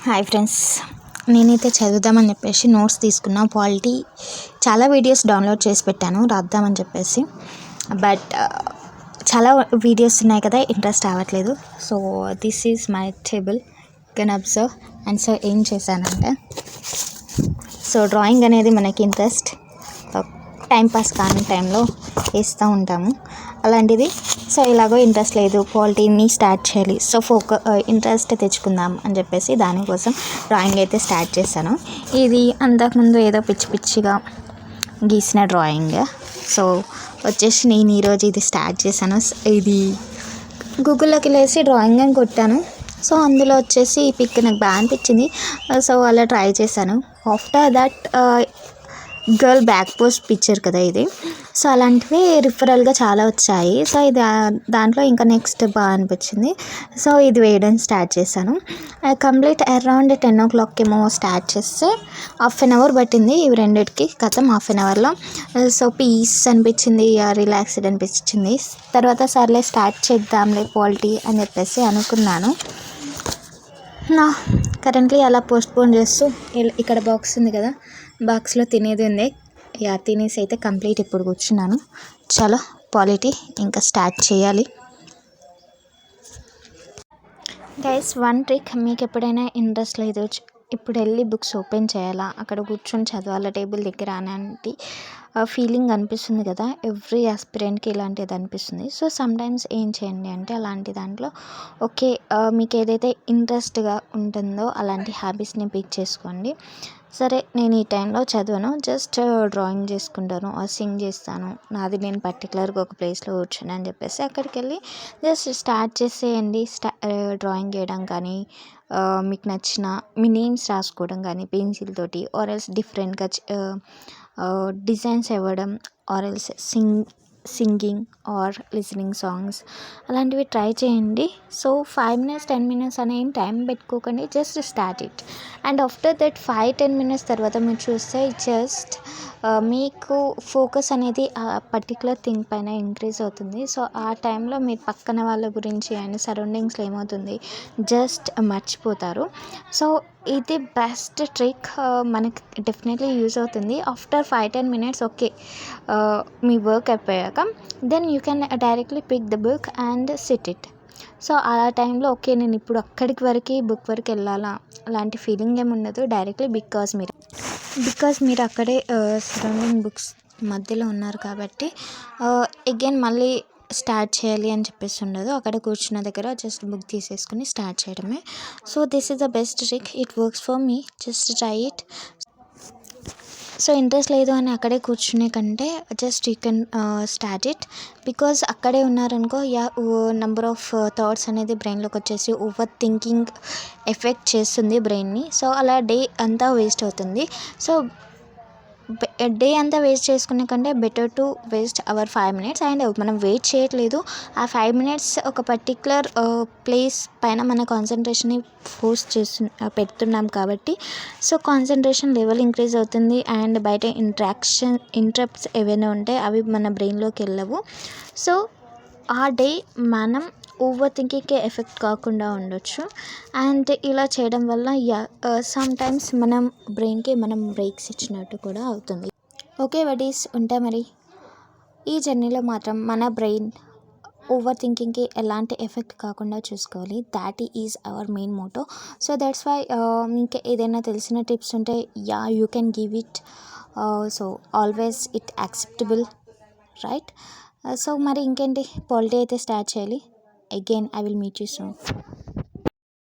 Hi friends, నేనైతే చదువుదామని చెప్పేసి notes తీసుకున్నా. పాలిటీ చాలా వీడియోస్ డౌన్లోడ్ చేసి పెట్టాను రాద్దామని చెప్పేసి. బట్ చాలా వీడియోస్ ఉన్నాయి కదా, ఇంట్రెస్ట్ అవ్వట్లేదు. So this is my table, can observe. And so ఏం చేశానంటే, సో డ్రాయింగ్ అనేది మనకి ఇంట్రెస్ట్ టైంపాస్ కాని టైంలో వేస్తూ ఉంటాము. అలాంటిది సో ఇలాగో ఇంట్రెస్ట్ లేదు, పాలిటీని స్టార్ట్ చేయాలి, సో ఇంట్రెస్ట్ తెచ్చుకుందాం అని చెప్పేసి దానికోసం డ్రాయింగ్ అయితే స్టార్ట్ చేశాను. ఇది అంతకుముందు ఏదో పిచ్చి పిచ్చిగా గీసిన డ్రాయింగ్. సో వచ్చేసి నేను ఈరోజు ఇది స్టార్ట్ చేశాను. ఇది గూగుల్లోకి వెళ్ళేసి డ్రాయింగ్ అని కొట్టాను. సో అందులో వచ్చేసి ఈ పిక్ నాకు బాగా అనిపించింది. సో అలా ట్రై చేశాను. After that girl back post picture కదా ఇది. సో అలాంటివి రిఫరల్గా చాలా వచ్చాయి. సో ఇది దాంట్లో ఇంకా నెక్స్ట్ బాగా అనిపించింది. సో ఇది వేయడం స్టార్ట్ చేశాను. కంప్లీట్ అరౌండ్ 10 o'clock ఏమో స్టార్ట్ చేస్తే హాఫ్ అన్ అవర్ పట్టింది. ఇవి రెండింటికి కథం హాఫ్ అన్ అవర్లో. సో పీస్ అనిపించింది, రిలాక్స్డ్ అనిపించింది. తర్వాత సర్లే స్టార్ట్ చేద్దాంలే పాలిటీ అని చెప్పేసి అనుకున్నాను. నా కరెంట్లీ అలా పోస్ట్పోన్ చేస్తూ ఇక్కడ బాక్స్ ఉంది కదా, బాక్స్లో తినేది ఉంది. తినేసి అయితే కంప్లీట్ ఇప్పుడు కూర్చున్నాను. చలో పాలిటీ ఇంకా స్టార్ట్ చేయాలి. గైస్, వన్ ట్రిక్, మీకు ఎప్పుడైనా ఇంట్రెస్ట్ లేదు, ఇప్పుడు వెళ్ళి బుక్స్ ఓపెన్ చేయాలా, అక్కడ కూర్చొని చదవాలా టేబుల్ దగ్గర అలాంటి ఫీలింగ్ అనిపిస్తుంది కదా, ఎవ్రీ ఆస్పిరెంట్కి ఇలాంటిది అనిపిస్తుంది. సో సమ్టైమ్స్ ఏం చేయండి అంటే, అలాంటి దాంట్లో ఓకే మీకు ఏదైతే ఇంట్రెస్ట్గా ఉంటుందో అలాంటి హ్యాబిట్స్ని పిక్ చేసుకోండి. సరే నేను ఈ టైంలో చదవను, జస్ట్ డ్రాయింగ్ చేసుకుంటాను, సింగ్ చేస్తాను, నాది నేను పర్టికులర్గా ఒక ప్లేస్లో కూర్చొని అని చెప్పేసి అక్కడికి వెళ్ళి జస్ట్ స్టార్ట్ చేసేయండి. డ్రాయింగ్ వేయడం కానీ, మీకు నచ్చిన మీ నేమ్స్ రాసుకోవడం కానీ పెన్సిల్ తోటి, ఆర్ ఎల్స్ డిఫరెంట్గా డిజైన్స్ ఇవ్వడం, or else singing or listening songs అలాంటివి ట్రై చేయండి. సో 5 minutes 10 minutes అని ఏం టైం పెట్టుకోకండి, just start it. And after that 5-10 minutes తర్వాత మీరు చూస్తే జస్ట్ మీకు ఫోకస్ అనేది ఆ పర్టికులర్ థింగ్ పైన ఇంక్రీజ్ అవుతుంది. సో ఆ టైంలో మీరు పక్కన వాళ్ళ గురించి అండ్ సరౌండింగ్స్లో ఏమవుతుంది జస్ట్ మర్చిపోతారు. సో ఇది బెస్ట్ ట్రిక్, మనకి డెఫినెట్లీ యూజ్ అవుతుంది. ఆఫ్టర్ 5-10 minutes ఓకే మీ వర్క్ అయిపోయాక then you can directly pick the book and sit it. So ఆ టైంలో ఓకే నేను ఇప్పుడు అక్కడికి వరకు బుక్ వరకు వెళ్ళాలా అలాంటి ఫీలింగ్ ఏమి ఉండదు. డైరెక్ట్లీ బికాజ్ మీరు అక్కడే సరౌండింగ్ బుక్స్ మధ్యలో ఉన్నారు కాబట్టి అగైన్ మళ్ళీ స్టార్ట్ చేయాలి అని చెప్పేసి ఉండదు. అక్కడ కూర్చున్న దగ్గర జస్ట్ బుక్ తీసేసుకుని స్టార్ట్ చేయడమే. So this is the best trick, it works for me, just try it. So interest లేదు అని అక్కడే కూర్చునే కంటే just you can start it. Because అక్కడే ఉన్నారనుకో నెంబర్ ఆఫ్ థాట్స్ అనేది బ్రెయిన్లోకి వచ్చేసి ఓవర్ థింకింగ్ ఎఫెక్ట్ చేస్తుంది బ్రెయిన్ని. సో అలా డే అంతా వేస్ట్ అవుతుంది. సో డే అంతా వేస్ట్ చేసుకునే కంటే better to waste our 5 minutes. And మనం వెయిట్ చేయట్లేదు, ఆ 5 minutes ఒక పర్టికులర్ ప్లేస్ పైన మన కాన్సన్ట్రేషన్ని ఫోర్స్ పెడుతున్నాం కాబట్టి సో కాన్సన్ట్రేషన్ లెవెల్ ఇంక్రీజ్ అవుతుంది. అండ్ బయట ఇంటరప్ట్స్ ఏవైనా ఉంటే అవి మన బ్రెయిన్లోకి వెళ్ళవు. సో ఆ డే మనం ఓవర్ థింకింగ్కి ఎఫెక్ట్ కాకుండా ఉండొచ్చు. అండ్ ఇలా చేయడం వల్ల సమ్టైమ్స్ మనం బ్రెయిన్కి మనం బ్రేక్స్ ఇచ్చినట్టు కూడా అవుతుంది. ఓకే బడీస్, ఉంటా మరి. ఈ జర్నీలో మాత్రం మన బ్రెయిన్ ఓవర్ థింకింగ్కి ఎలాంటి ఎఫెక్ట్ కాకుండా చూసుకోవాలి. That is our main motto. So that's why మీకు ఏదైనా తెలిసిన టిప్స్ ఉంటే you can give it. So always it acceptable, right? So మరి ఇంకేంటి, పాలిటీ అయితే స్టార్ట్ చేయాలి. Again, I will meet you soon.